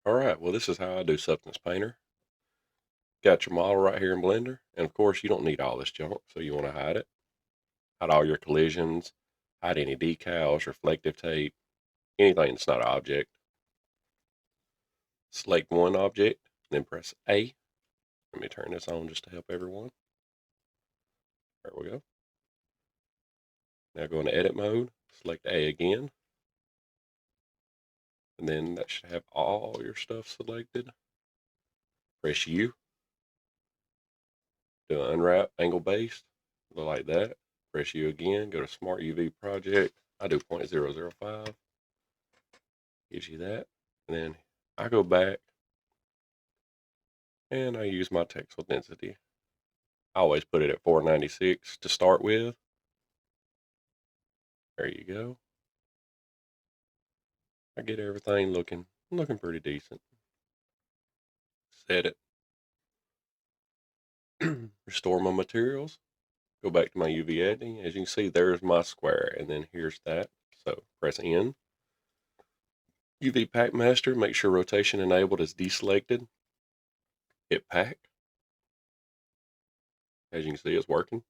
Alright, well this is how I do Substance Painter. Got your model right here in Blender, and of course you don't need all this junk, so you want to hide it. Hide all your collisions, hide any decals, reflective tape, anything that's not an object. Select one object, then press A. Let me turn this on just to help everyone. There we go. Now go into edit mode, select A again, and then that should have all your stuff selected. Press U. Do an unwrap angle based, look like that. Press U again, go to Smart UV Project. I do 0.005. Gives you that. And then I go back and I use my texel density. I always put it at 496 to start with. There you go. I get everything looking pretty decent. Set it. Restore my materials. Go back to my UV editing. As you can see, there's my square, and then here's that. So press N. UV Pack Master. Make sure rotation enabled is deselected. Hit pack. As you can see, it's working.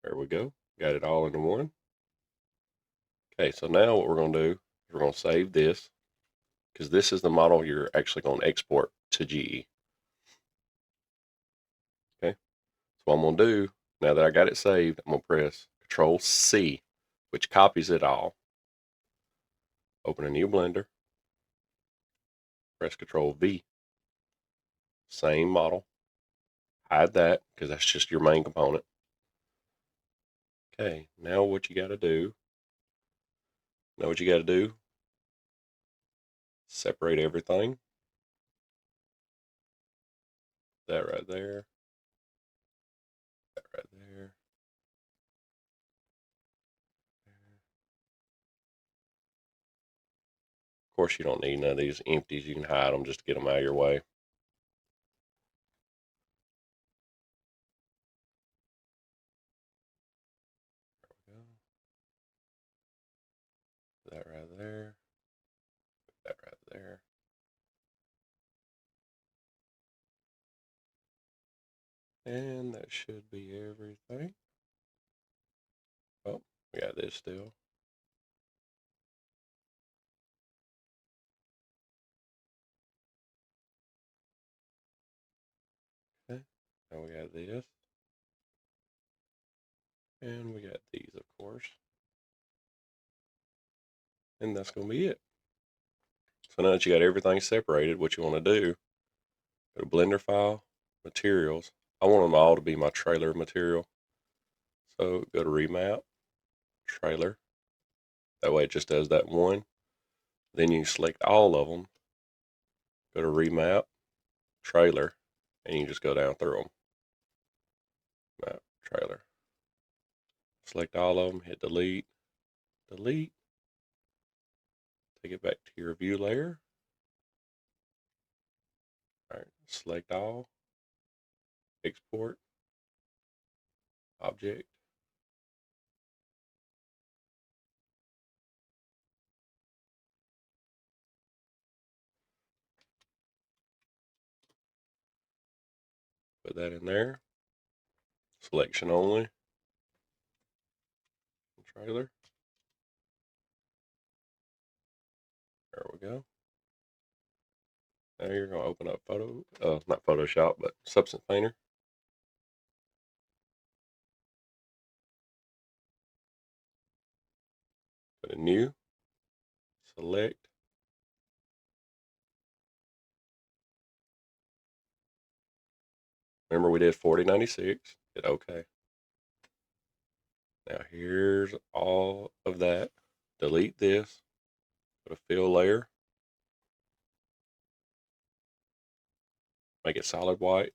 There we go. Got it all into one. Okay, so now what we're going to do is we're going to save this, because this is the model you're actually going to export to GE. Okay, so what I'm going to do, now that I got it saved, I'm going to press Control C, which copies it all. Open a new Blender. Press Control V. Same model. Hide that, because that's just your main component. Okay, now what you got to do, separate everything. That right there. That right there. Of course, you don't need none of these empties. You can hide them just to get them out of your way. There we go. That right there. That right there. And that should be everything. Oh, we got this still. Okay. Now we got this. And we got these, of course. And that's going to be it. So now that you got everything separated, what you want to do, go to Blender File, Materials. I want them all to be my trailer material. So go to Remap, Trailer. That way it just does that one. Then you select all of them. Go to Remap, Trailer, and you just go down through them. Map, Trailer. Select all of them, hit delete, delete. Take it back to your view layer. All right, select all, export, object. Put that in there. Selection only. Trailer. There we go. Now you're going to open up not Photoshop, but Substance Painter. Go to New, select. Remember we did 4096. Hit OK. Now here's all of that. Delete this. Put a fill layer. Make it solid white.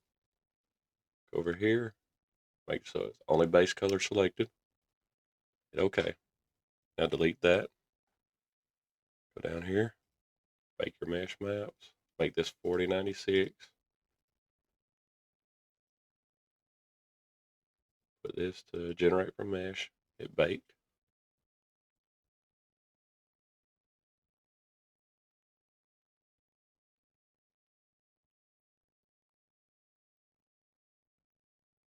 Go over here. Make it so it's only base color selected. Hit OK. Now delete that. Go down here. Make your mesh maps. Make this 4096. Put this to generate from mesh. Hit bake.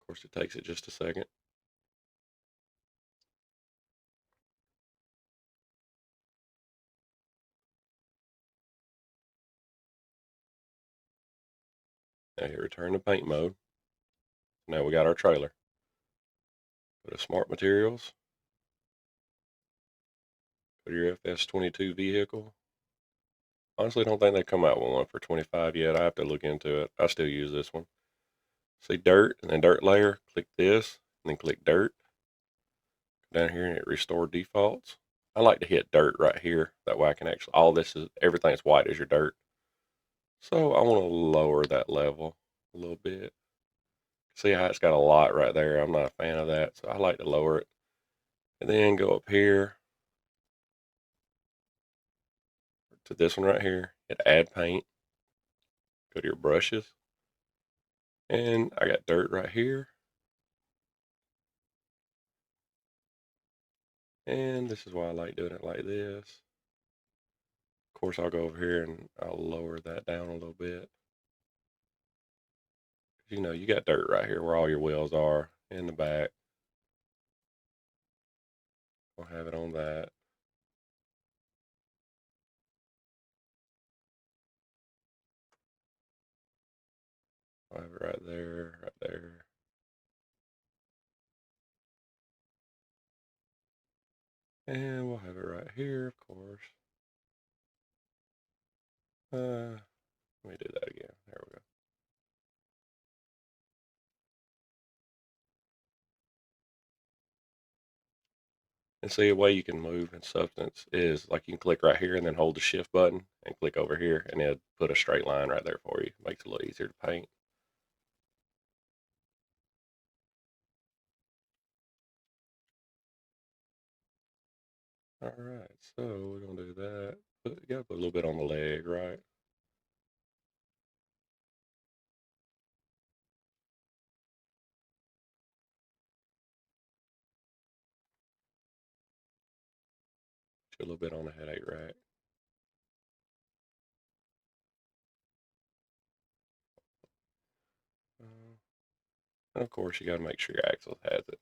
course, it takes it just a second. Now hit return to paint mode. Now we got our trailer. Go to smart materials. Go to your FS22 vehicle. Honestly, don't think they come out with one for 25 yet. I have to look into it. I still use this one. See dirt and then dirt layer. Click this and then click dirt. Go down here and hit restore defaults. I like to hit dirt right here. That way I can actually, everything that's white is your dirt. So I want to lower that level a little bit. See how it's got a lot right there. I'm not a fan of that. So I like to lower it. And then go up here to this one right here. Hit add paint. Go to your brushes. And I got dirt right here. And this is why I like doing it like this. Of course, I'll go over here and I'll lower that down a little bit. You know, you got dirt right here where all your wheels are in the back. I'll have it on that. I'll have it right there, right there. And we'll have it right here, of course. Let me do that again. There we go. And see, a way you can move in Substance is like you can click right here and then hold the shift button and click over here and it'll put a straight line right there for you. Makes it a little easier to paint. All right, so we're gonna do that. You gotta put a little bit on the leg, right? A little bit on the headache rack. And of course, you gotta make sure your axle has it.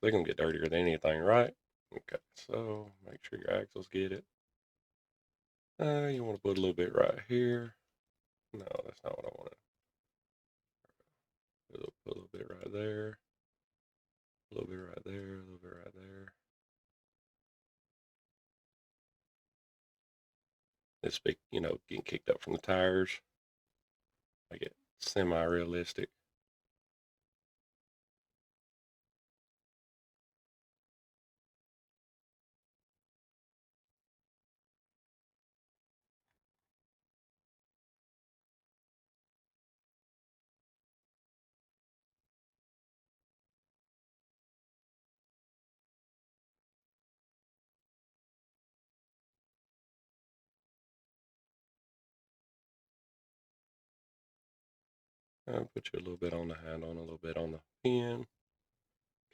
They're gonna get dirtier than anything, right? Okay, so make sure your axles get it. You want to put a little bit right here. No, that's not what I wanted. Put a little bit right there. A little bit right there. A little bit right there. This big, getting kicked up from the tires. Make it semi-realistic. I'll put you a little bit on the handle and a little bit on the pin.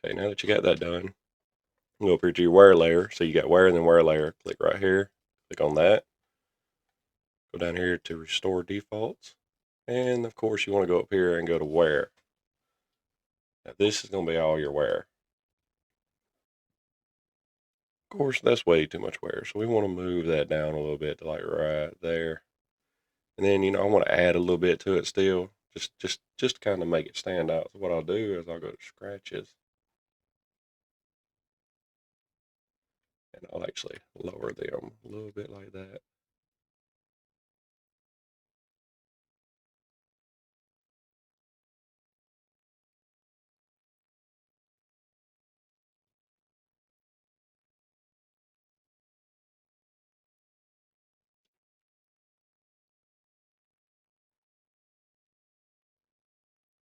Okay, now that you got that done, go over to your wear layer. So you got wear and then wear layer. Click right here. Click on that. Go down here to restore defaults. And of course you want to go up here and go to wear. Now this is going to be all your wear. Of course that's way too much wear. So we want to move that down a little bit to like right there. And then, I want to add a little bit to it still. Just kind of make it stand out. So what I'll do is I'll go to scratches. And I'll actually lower them a little bit like that.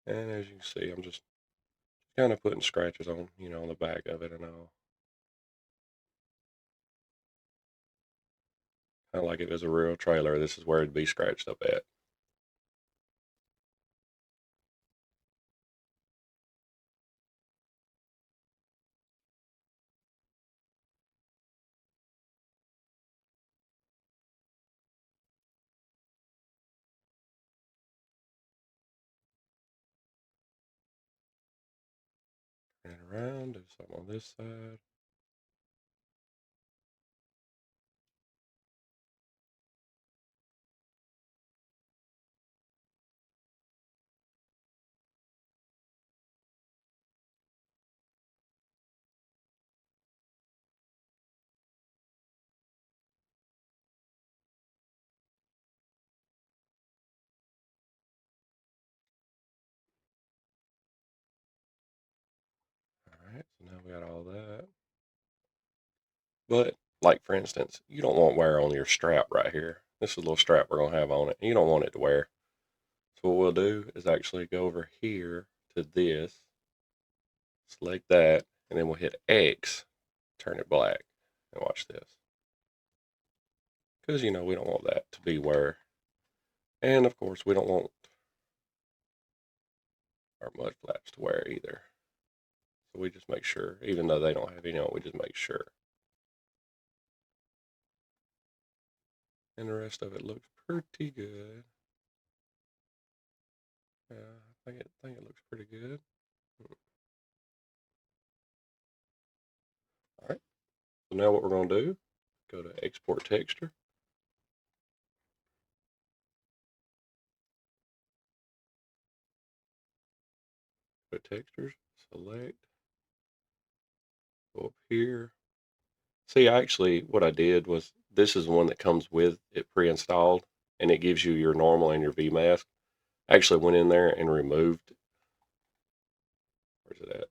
And as you can see, I'm just kind of putting scratches on, on the back of it and all. Kind of like if it was a real trailer, this is where it'd be scratched up at. Turn it around, do something on this side. Alright, so now we got all that. But, like for instance, you don't want wear on your strap right here. This is a little strap we're going to have on it. And you don't want it to wear. So what we'll do is actually go over here to this, select that, and then we'll hit X, turn it black, and watch this. Because, we don't want that to be wear. And, of course, we don't want our mud flaps to wear either. So we just make sure, even though they don't have any on, we just make sure. And the rest of it looks pretty good. Yeah, I think it looks pretty good. All right. So now what we're going to do, go to Export Texture. Go to Textures, select, go up here. See, what I did was, this is the one that comes with it pre-installed, and it gives you your normal and your V-mask. I actually went in there and removed, where's it at?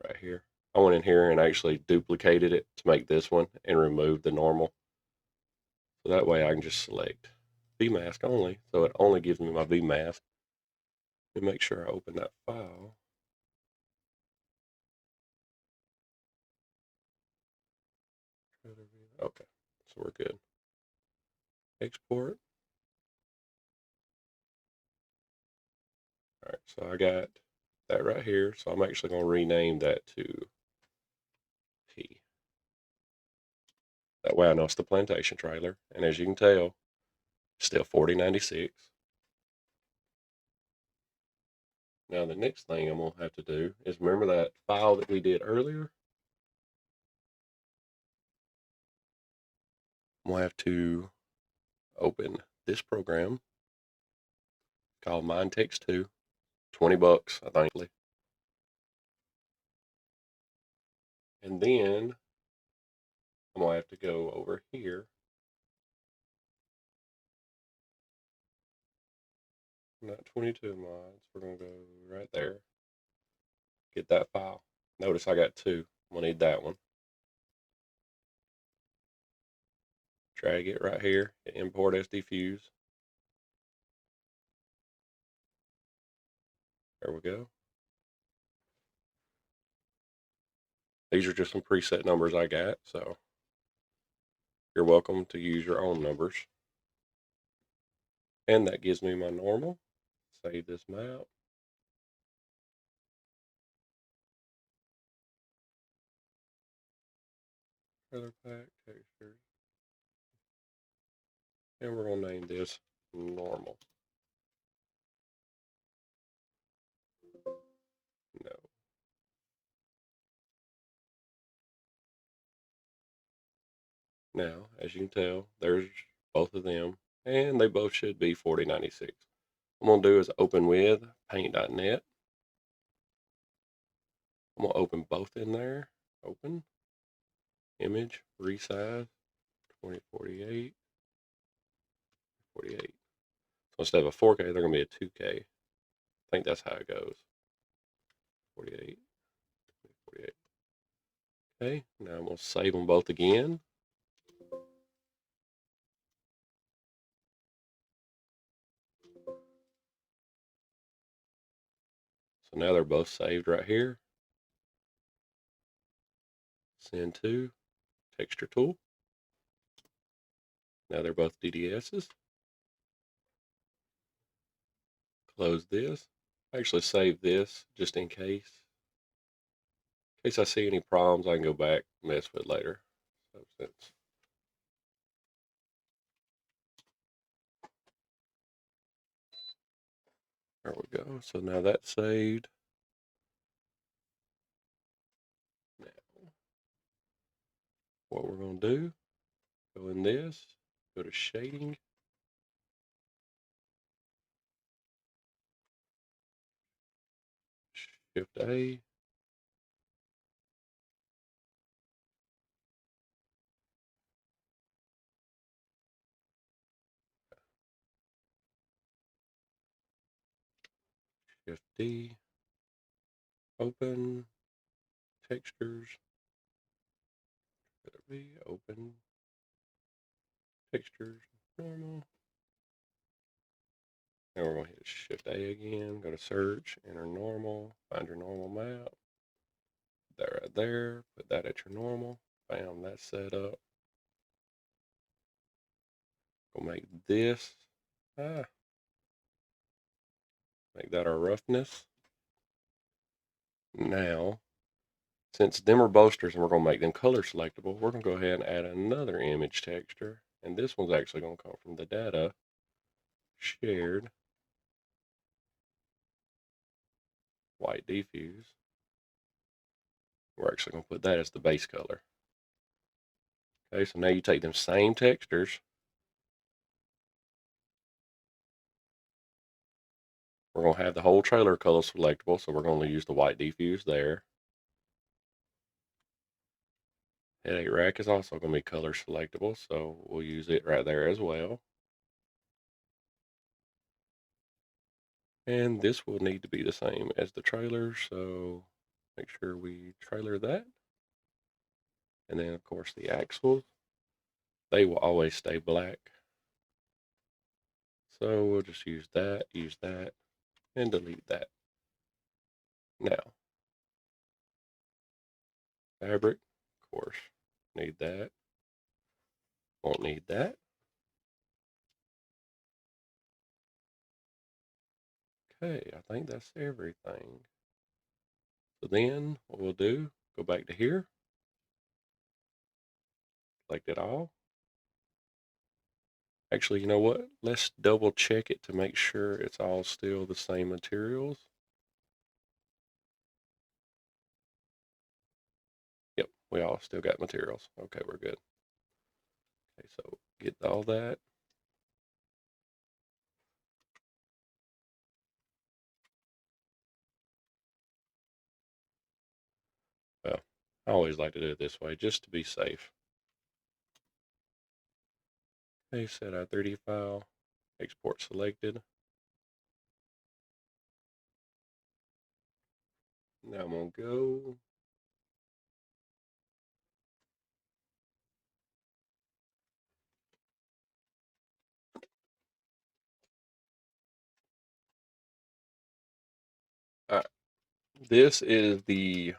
Right here. I went in here and actually duplicated it to make this one and removed the normal. So that way I can just select V-mask only. So it only gives me my V-mask. And make sure I open that file. Okay, so we're good. Export. All right, so I got that right here. So I'm actually going to rename that to P. That way I know it's the plantation trailer. And as you can tell, still 4096. Now the next thing I'm going to have to do is, remember that file that we did earlier? I'm going to have to open this program called MindTex 2. $20, I think. And then I'm going to have to go over here. Not 22 mods. We're going to go right there. Get that file. Notice I got two. I'm going to need that one. Drag it right here. Import SD Fuse. There we go. These are just some preset numbers I got, so you're welcome to use your own numbers. And that gives me my normal. Save this map. Trailer pack textures. And we're going to name this normal. No. Now, as you can tell, there's both of them, and they both should be 4096. What I'm going to do is open with paint.net. I'm going to open both in there. Open. Image. Resize. 2048. 48. So instead of a 4K, they're going to be a 2K. I think that's how it goes. 48. 48. Okay, now I'm going to save them both again. So now they're both saved right here. Send to texture tool. Now they're both DDSs. Close this. Actually save this just in case. In case I see any problems, I can go back and mess with it later. Substance. There we go. So now that's saved. Now, what we're going to do, go in this, go to shading. Shift A. Shift D. Open. Textures. B. Open. Textures. Normal. Now we're going to hit Shift A again. Go to search. Enter normal. Find your normal map. Put that right there. Put that at your normal. Bam. That's set up. Go make this. Make that our roughness. Now, since them are bolsters and we're going to make them color selectable, we're going to go ahead and add another image texture. And this one's actually going to come from the data shared white diffuse. We're actually going to put that as the base color. Okay, so now you take them same textures. We're going to have the whole trailer color selectable, so we're going to use the white diffuse there. Headache rack is also going to be color selectable, so we'll use it right there as well. And this will need to be the same as the trailer, so make sure we trailer that. And then, of course, the axles, they will always stay black. So we'll just use that, and delete that. Now, fabric, of course, need that. Won't need that. Okay, I think that's everything. So then what we'll do, go back to here, select it all. Actually, you know what? Let's double check it to make sure it's all still the same materials. Yep, we all still got materials. Okay, we're good. Okay, so get all that. Well, I always like to do it this way just to be safe. Okay, set our 3D file, export selected. Now I'm gonna go. All right, this is the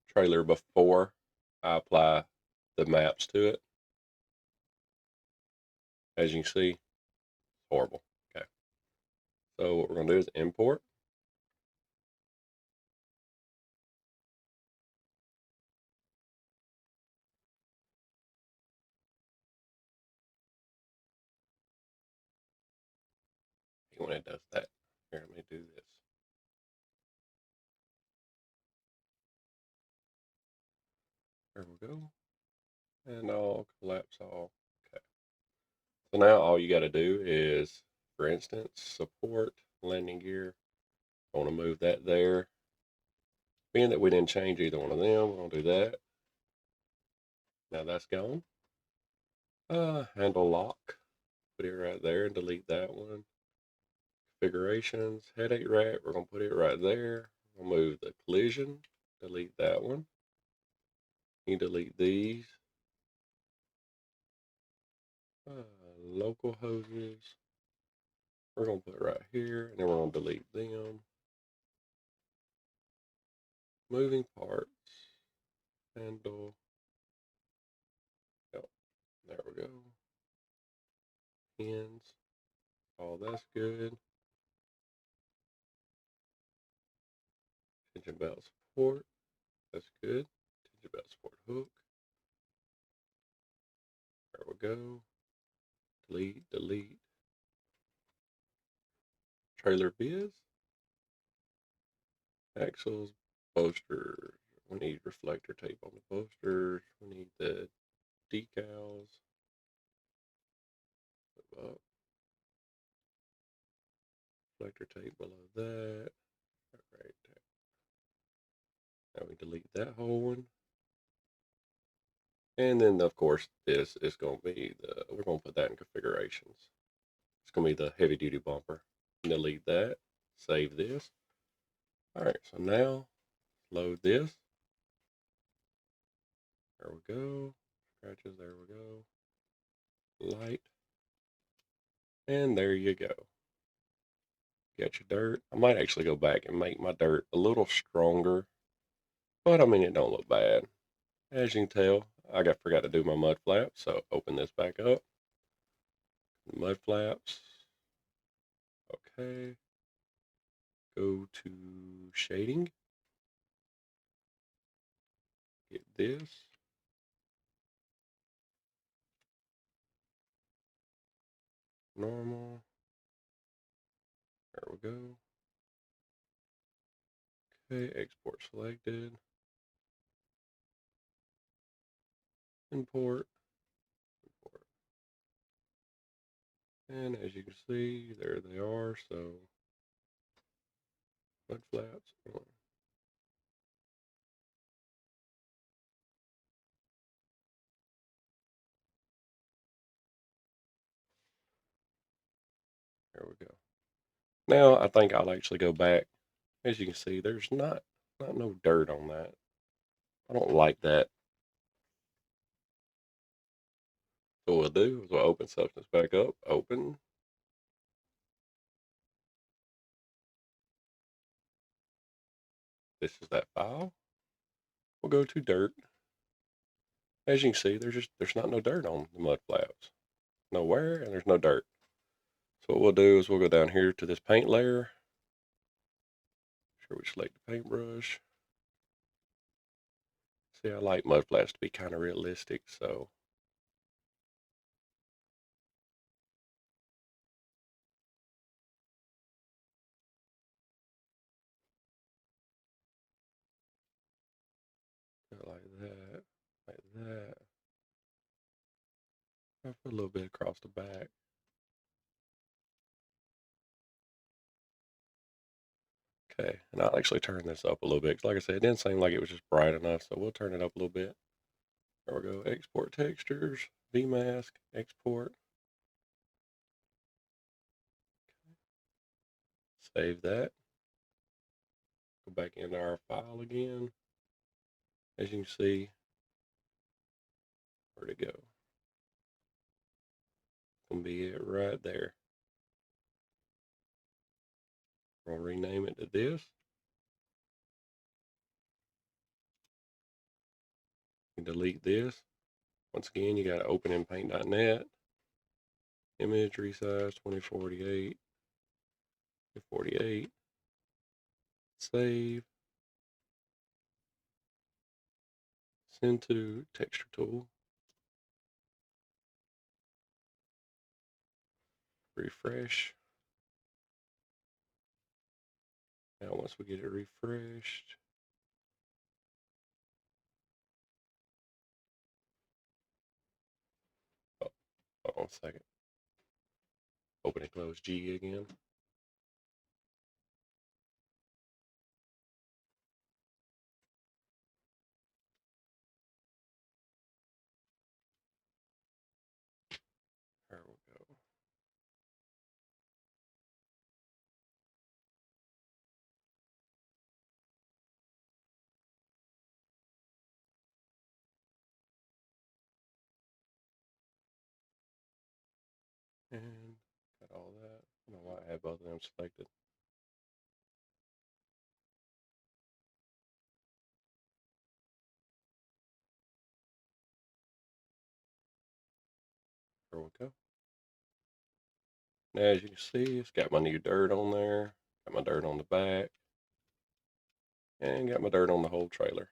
trailer before I apply the maps to it. As you can see, horrible. Okay, so what we're gonna do is import. When it does that, here, let me do this. There we go, and I'll collapse all. Okay, so now all you got to do is, for instance, support landing gear. I want to move that there. Being that we didn't change either one of them, we're gonna do that. Now that's gone. Handle lock. Put it right there and delete that one. Configurations, headache rack, we're gonna put it right there. We'll move the collision, delete that one. You delete these. Local hoses, we're gonna put right here, and then we're gonna delete them. Moving parts, handle. Yep, there we go. Pins, all that's good. Tension belt support, that's good. Tension belt support hook. There we go. Delete, delete. trailer biz, axles, posters. We need reflector tape on the posters. We need the decals. Up. Reflector tape below that. All right. Now we delete that whole one. And then, of course, this is going to be we're going to put that in configurations. It's going to be the heavy duty bumper. Delete that. Save this. All right. So now load this. There we go. Scratches. There we go. Light. And there you go. Got your dirt. I might actually go back and make my dirt a little stronger. But I mean, it don't look bad. As you can tell, forgot to do my mud flaps. So open this back up. Mud flaps. Okay. Go to shading. Get this. Normal. There we go. Okay, export selected. Import. Import. And as you can see, there they are. So mud flaps on. There we go. Now I think I'll actually go back. As you can see, there's not no dirt on that. I don't like that. So what we'll do is we'll open Substance back up. Open. This is that file. We'll go to dirt. As you can see, there's not no dirt on the mud flaps. Nowhere, and there's no dirt. So what we'll do is we'll go down here to this paint layer. Sure we select the paintbrush. See, I like mud flaps to be kind of realistic, so like that, like that. I'll put a little bit across the back. Okay, and I'll actually turn this up a little bit. 'Cause like I said, it didn't seem like it was just bright enough, so we'll turn it up a little bit. There we go. Export textures, VMask, export. Save that. Go back into our file again. As you can see, where'd it go? Gonna be it right there. We'll rename it to this. And delete this. Once again, you got to open in paint.net. Image resize 2048. 48. Save. Send to texture tool. Refresh. Now once we get it refreshed, hold on a second. Open and close G again. There we go. And got all that. I don't know why I have both of them selected. There we go. Now as you can see, it's got my new dirt on there. Got my dirt on the back. And got my dirt on the whole trailer.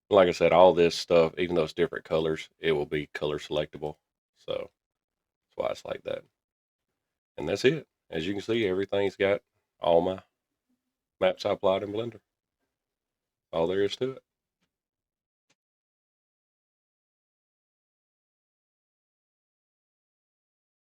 Like I said, all this stuff, even though it's different colors, it will be color selectable. So that's why it's like that. And that's it. As you can see, everything's got all my maps I applied in Blender. All there is to it.